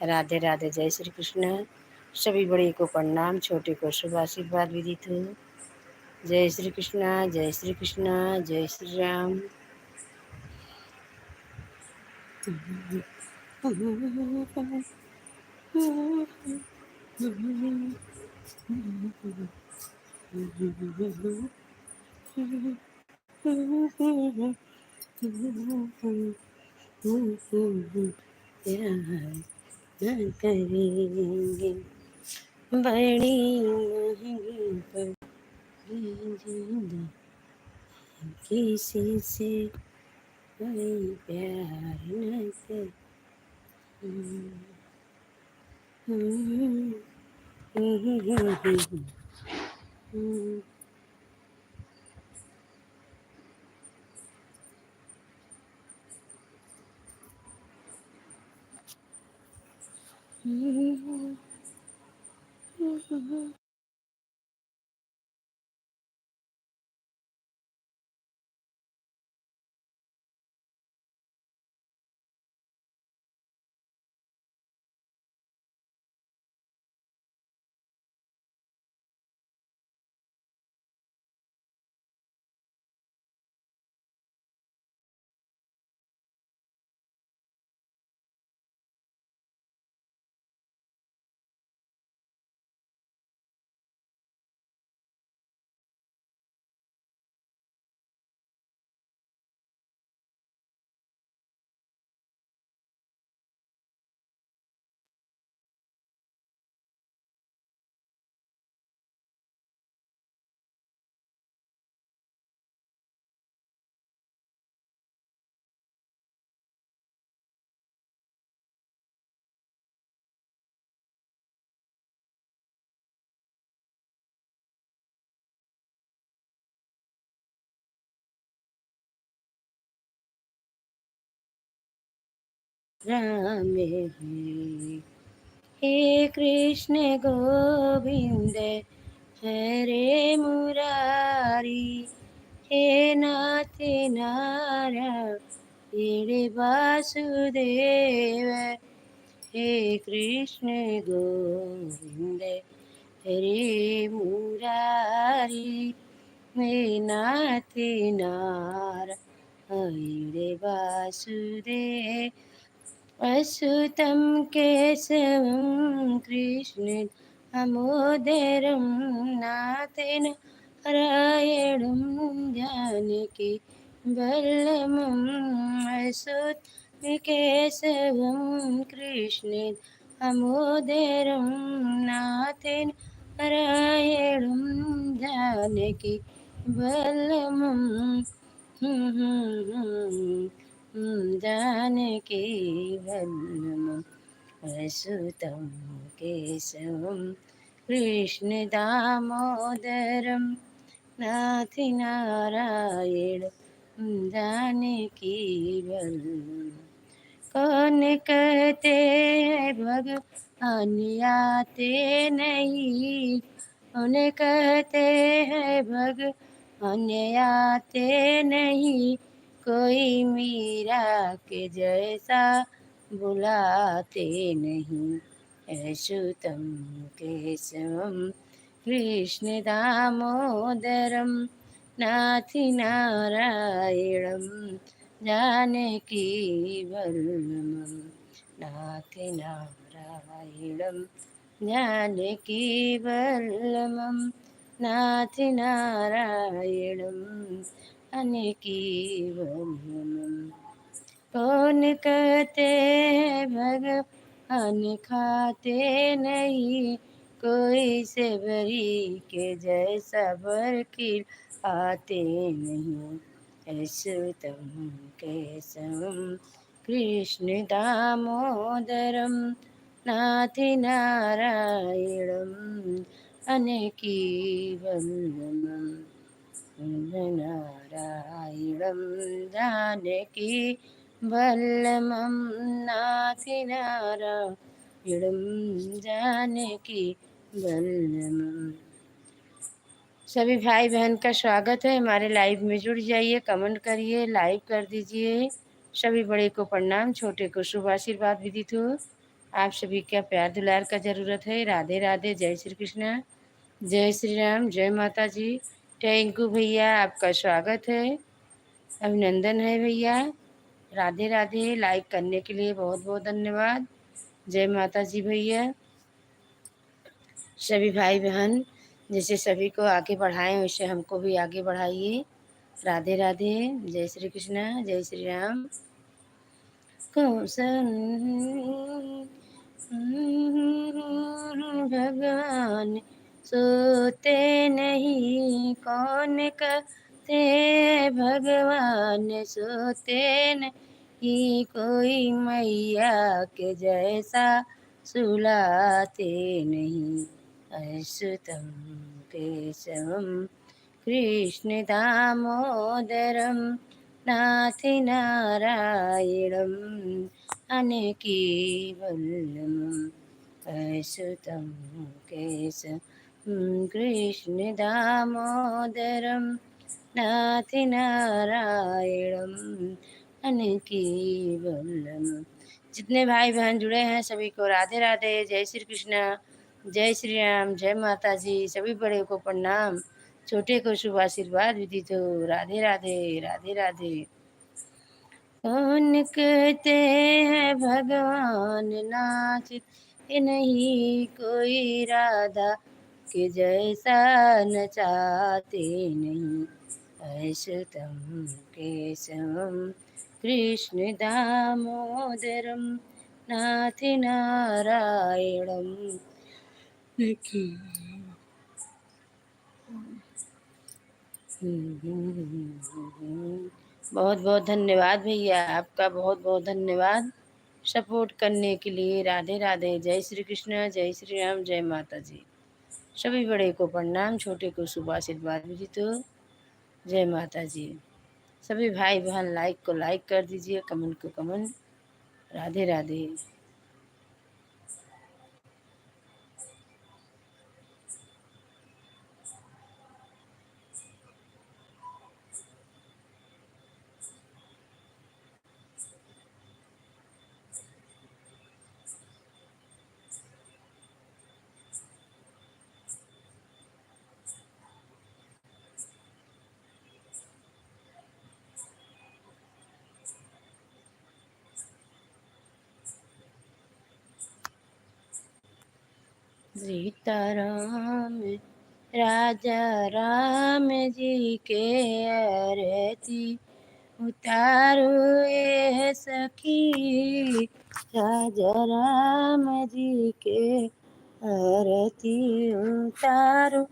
राधे राधे। जय श्री कृष्ण। सभी बड़े को प्रणाम, छोटे को शुभ आशीर्वाद विदित हो। जय श्री कृष्ण, जय श्री कृष्ण, जय श्री राम। प्यार करेंगे बड़ी महंगी पर जिंदा किसी से कोई प्यार न कर। राम है हे कृष्ण गोविंद हरे मुरारी, हे नाथ नारायण वासुदेव। हे कृष्ण गोविंद हरे मुरारी, हे नाथ नारायण वासुदेव। अच्युतं केशवं कृष्ण दामोदरं नाथेन नारायणं जानकी वल्लभम्। अच्युतं केशवं कृष्ण दामोदरं नाथेन नारायणं जानकी वल्लभम्। जानकी वल्लभम्। अच्युतं केशवं कृष्ण दामोदरं नाथि नारायण जानकी वल्लभम्। कौन कहते हैं भगवान आते नहीं, कौन कहते हैं भगवान आते नहीं, कोई मीरा के जैसा बुलाते नहीं। अच्युतं केशवं कृष्ण दामोदरं नाथि नारायणं जानकी वल्लभम्। नाथि नारायणं जानकी वल्लभम्। नाथि नारायणं जानकी वल्लभम्। कौन कहते हैं भगवान खाते नहीं, कोई सेवरी के जैसा बरखिल आते नहीं। अच्युतं केशवं कृष्ण दामोदरं नाथि नारायणं जानकी वल्लभम्। नारायणं जानकी वल्लभं नाथि नारायणं जानकी वल्लभम्। सभी भाई बहन का स्वागत है। हमारे लाइव में जुड़ जाइए, कमेंट करिए, लाइक कर दीजिए। सभी बड़े को प्रणाम, छोटे को शुभ आशीर्वाद विदित हो। आप सभी का प्यार दुलार का ज़रूरत है। राधे राधे, जय श्री कृष्ण, जय श्री राम, जय माता जी। टेंकू भैया, आपका स्वागत है, अभिनंदन है भैया। राधे राधे, लाइक करने के लिए बहुत बहुत धन्यवाद। जय माता जी भैया। सभी भाई बहन जैसे सभी को आगे बढ़ाएं वैसे हमको भी आगे बढ़ाइए। राधे राधे, जय श्री कृष्ण, जय श्री राम। कौशन भगवान सोते नहीं, कौन कहते भगवान सोते नहीं, कोई मैया के जैसा सुलाते नहीं। अच्युतम केशवम कृष्ण दामोदरम नाथि नारायणम अनकीवल्लम। अच्युतं केशवं कृष्ण दामोदरम नाथि नारायणम अनकीवल्लम। जितने भाई बहन जुड़े हैं सभी को राधे राधे, जय श्री कृष्ण, जय श्री राम, जय माता जी। सभी बड़े को प्रणाम, छोटे को शुभ आशीर्वाद विदित हो। राधे राधे, राधे राधे। कौन कहते हैं भगवान नाचते नहीं, कोई राधा के जैसा नचाते नहीं। अच्युतम केशवम कृष्ण दामोदरम नाथि नारायणम। देखिए, बहुत बहुत धन्यवाद भैया, आपका बहुत बहुत धन्यवाद सपोर्ट करने के लिए। राधे राधे, जय श्री कृष्ण, जय श्री राम, जय माता जी। सभी बड़े को प्रणाम, छोटे को शुभ आशीर्वाद विदित हो। जय माता जी। सभी भाई बहन लाइक को लाइक कर दीजिए, कमेंट को कमेंट। राधे राधे। सीताराम राजा राम जी के आरती उतारो ये सखी, राजा राम जी के आरती उतारो